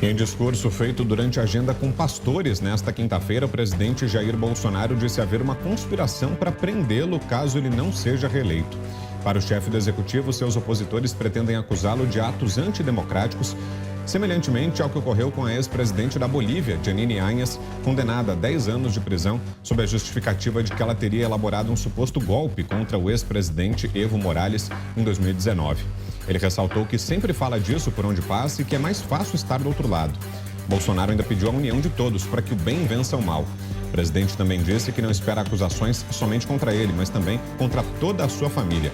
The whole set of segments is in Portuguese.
Em discurso feito durante a agenda com pastores nesta quinta-feira, o presidente Jair Bolsonaro disse haver uma conspiração para prendê-lo caso ele não seja reeleito. Para o chefe do executivo, seus opositores pretendem acusá-lo de atos antidemocráticos, semelhantemente ao que ocorreu com a ex-presidente da Bolívia, Janine Áñez, condenada a 10 anos de prisão sob a justificativa de que ela teria elaborado um suposto golpe contra o ex-presidente Evo Morales em 2019. Ele ressaltou que sempre fala disso por onde passa e que é mais fácil estar do outro lado. Bolsonaro ainda pediu a união de todos para que o bem vença o mal. O presidente também disse que não espera acusações somente contra ele, mas também contra toda a sua família.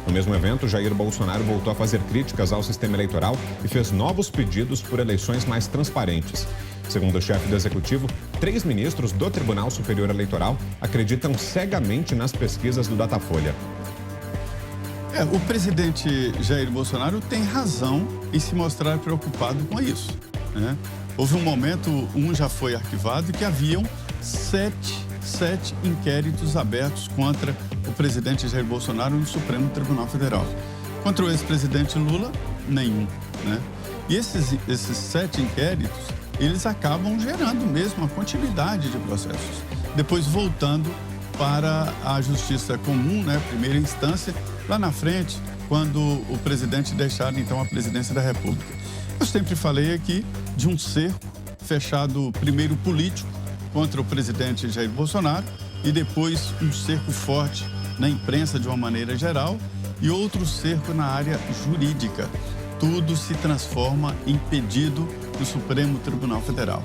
No mesmo evento, Jair Bolsonaro voltou a fazer críticas ao sistema eleitoral e fez novos pedidos por eleições mais transparentes. Segundo o chefe do executivo, 3 ministros do Tribunal Superior Eleitoral acreditam cegamente nas pesquisas do Datafolha. O presidente Jair Bolsonaro tem razão em se mostrar preocupado com isso, né? Houve um momento, já foi arquivado, que haviam sete inquéritos abertos contra o presidente Jair Bolsonaro no Supremo Tribunal Federal. Contra o ex-presidente Lula, nenhum, né? E esses 7 inquéritos, eles acabam gerando mesmo a continuidade de processos. Depois voltando para a justiça comum, né, primeira instância, lá na frente, quando o presidente deixar, então, a presidência da República. Eu sempre falei aqui de um cerco fechado, primeiro político, contra o presidente Jair Bolsonaro, e depois um cerco forte na imprensa de uma maneira geral, e outro cerco na área jurídica. Tudo se transforma em pedido do Supremo Tribunal Federal.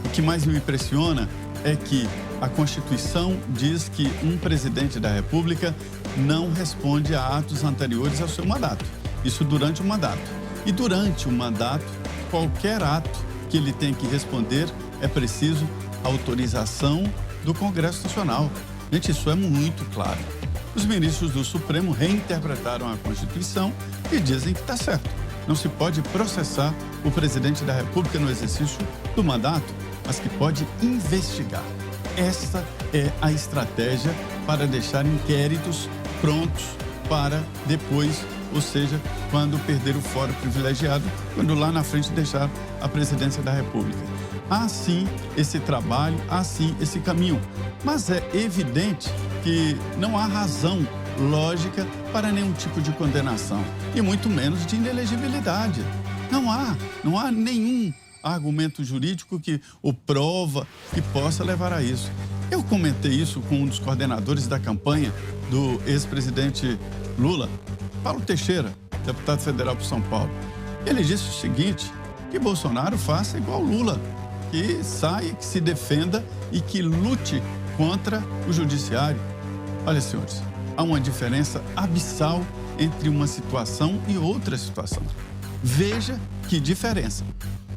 O que mais me impressiona é que a Constituição diz que um presidente da República não responde a atos anteriores ao seu mandato. Isso durante o mandato. E durante o mandato, qualquer ato que ele tem que responder é preciso autorização do Congresso Nacional. Gente, isso é muito claro. Os ministros do Supremo reinterpretaram a Constituição e dizem que está certo. Não se pode processar o presidente da República no exercício do mandato, mas que pode investigar. Esta é a estratégia para deixar inquéritos prontos para depois, ou seja, quando perder o fórum privilegiado, quando lá na frente deixar a presidência da República. Há sim esse trabalho, há sim esse caminho, mas é evidente que não há razão lógica para nenhum tipo de condenação, e muito menos de inelegibilidade. Não há nenhum argumento jurídico que o prova, que possa levar a isso. Eu comentei isso com um dos coordenadores da campanha do ex-presidente Lula, Paulo Teixeira, deputado federal por São Paulo. Ele disse o seguinte, que Bolsonaro faça igual Lula, que saia, que se defenda e que lute contra o judiciário. Olha, senhores, há uma diferença abissal entre uma situação e outra situação. Veja que diferença.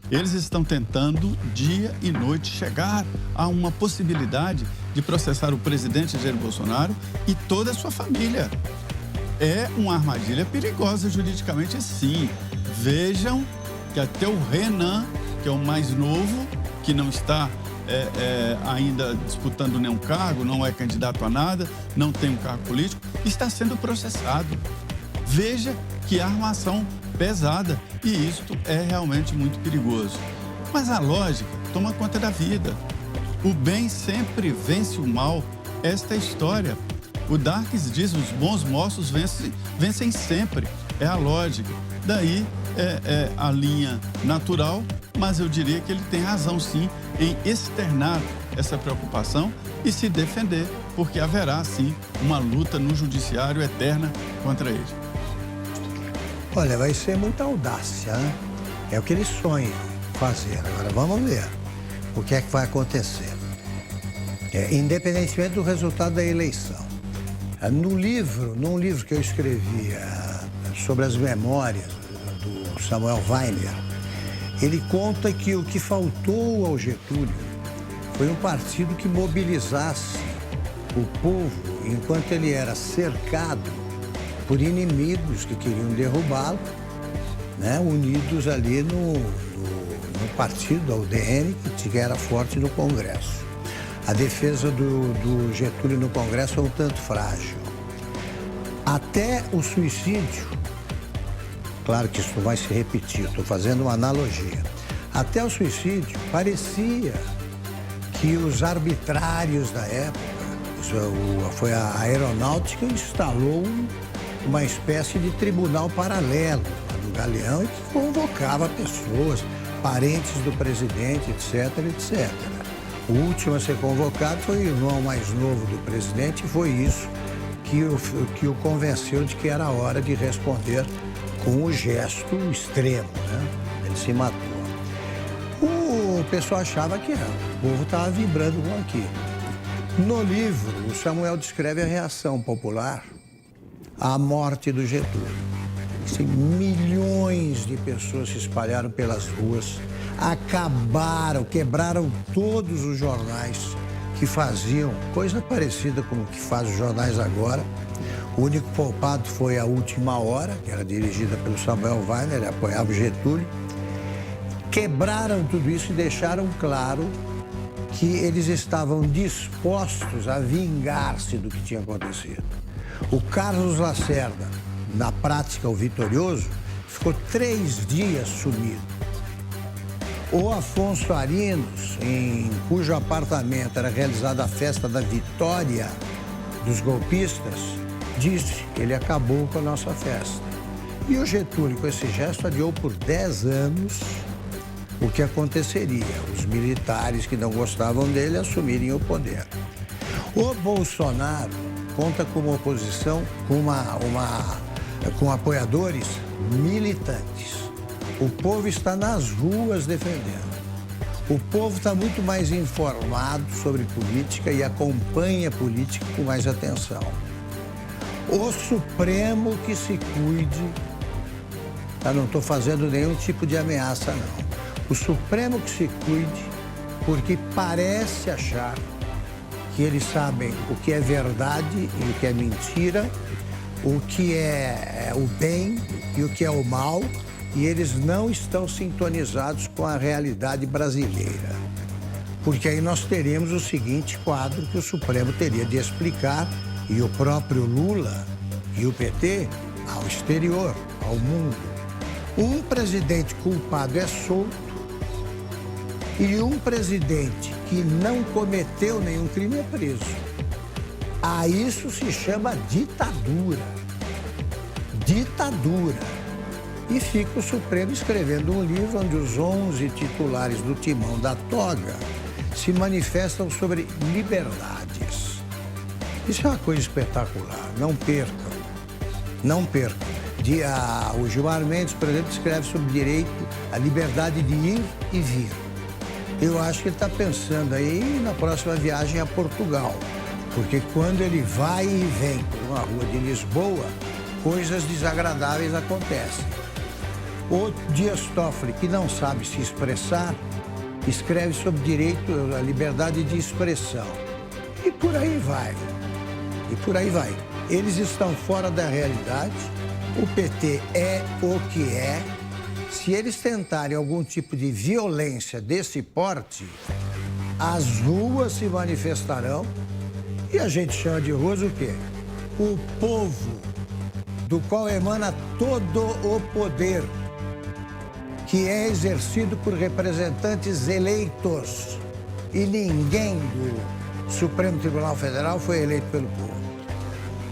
Eles estão tentando, dia e noite, chegar a uma possibilidade de processar o presidente Jair Bolsonaro e toda a sua família. É uma armadilha perigosa juridicamente, sim. Vejam que até o Renan, que é o mais novo, que não está ainda disputando nenhum cargo, não é candidato a nada, não tem um cargo político, está sendo processado. Veja que armação pesada, e isto é realmente muito perigoso. Mas a lógica toma conta da vida. O bem sempre vence o mal. Esta é a história. O Darkes diz, os bons moços vencem sempre. É a lógica. Daí é a linha natural, mas eu diria que ele tem razão sim em externar essa preocupação e se defender, porque haverá sim uma luta no judiciário eterna contra ele. Olha, vai ser muita audácia, né? É o que eles sonham fazer. Agora vamos ver o que é que vai acontecer. Independentemente do resultado da eleição. Num livro que eu escrevi sobre as memórias do Samuel Weiner, ele conta que o que faltou ao Getúlio foi um partido que mobilizasse o povo enquanto ele era cercado por inimigos que queriam derrubá-lo, né, unidos ali no partido, a UDN, que era forte no Congresso. A defesa do Getúlio no Congresso é um tanto frágil. Até o suicídio, claro que isso não vai se repetir, estou fazendo uma analogia. até o suicídio, parecia que os arbitrários da época, foi a aeronáutica, instalou uma espécie de tribunal paralelo do Galeão e que convocava pessoas, parentes do presidente, etc, etc. O último a ser convocado foi o irmão mais novo do presidente e foi isso que o convenceu de que era hora de responder com o gesto extremo, né? Ele se matou. O pessoal achava que o povo estava vibrando com aquilo. No livro, o Samuel descreve a reação popular à morte do Getúlio. Assim, milhões de pessoas se espalharam pelas ruas, quebraram todos os jornais que faziam coisa parecida com o que faz os jornais agora. O único poupado foi A Última Hora, que era dirigida pelo Samuel Weiner, apoiava o Getúlio. Quebraram tudo isso e deixaram claro que eles estavam dispostos a vingar-se do que tinha acontecido. O Carlos Lacerda, na prática o vitorioso, ficou 3 dias sumido. O Afonso Arinos, em cujo apartamento era realizada a festa da vitória dos golpistas, disse que ele acabou com a nossa festa. E o Getúlio, com esse gesto, adiou por 10 anos o que aconteceria, os militares que não gostavam dele assumirem o poder. O Bolsonaro conta com uma oposição, com apoiadores militantes. O povo está nas ruas defendendo. O povo está muito mais informado sobre política e acompanha a política com mais atenção. O Supremo que se cuide, não estou fazendo nenhum tipo de ameaça, não. O Supremo que se cuide, porque parece achar que eles sabem o que é verdade e o que é mentira, o que é o bem e o que é o mal, e eles não estão sintonizados com a realidade brasileira. Porque aí nós teremos o seguinte quadro que o Supremo teria de explicar, e o próprio Lula e o PT, ao exterior, ao mundo. Um presidente culpado é solto, e um presidente que não cometeu nenhum crime é preso. A isso se chama ditadura. Ditadura. E fica o Supremo escrevendo um livro onde os 11 titulares do timão da toga se manifestam sobre liberdades. Isso é uma coisa espetacular. Não percam. Não percam. O Gilmar Mendes, por exemplo, escreve sobre direito à liberdade de ir e vir. Eu acho que ele está pensando aí na próxima viagem a Portugal, porque quando ele vai e vem por uma rua de Lisboa, coisas desagradáveis acontecem. O Dias Toffoli, que não sabe se expressar, escreve sobre direito à liberdade de expressão. E por aí vai. E por aí vai. Eles estão fora da realidade, o PT é o que é. Se eles tentarem algum tipo de violência desse porte, as ruas se manifestarão e a gente chama de ruas o quê? O povo, do qual emana todo o poder, que é exercido por representantes eleitos. E ninguém do Supremo Tribunal Federal foi eleito pelo povo.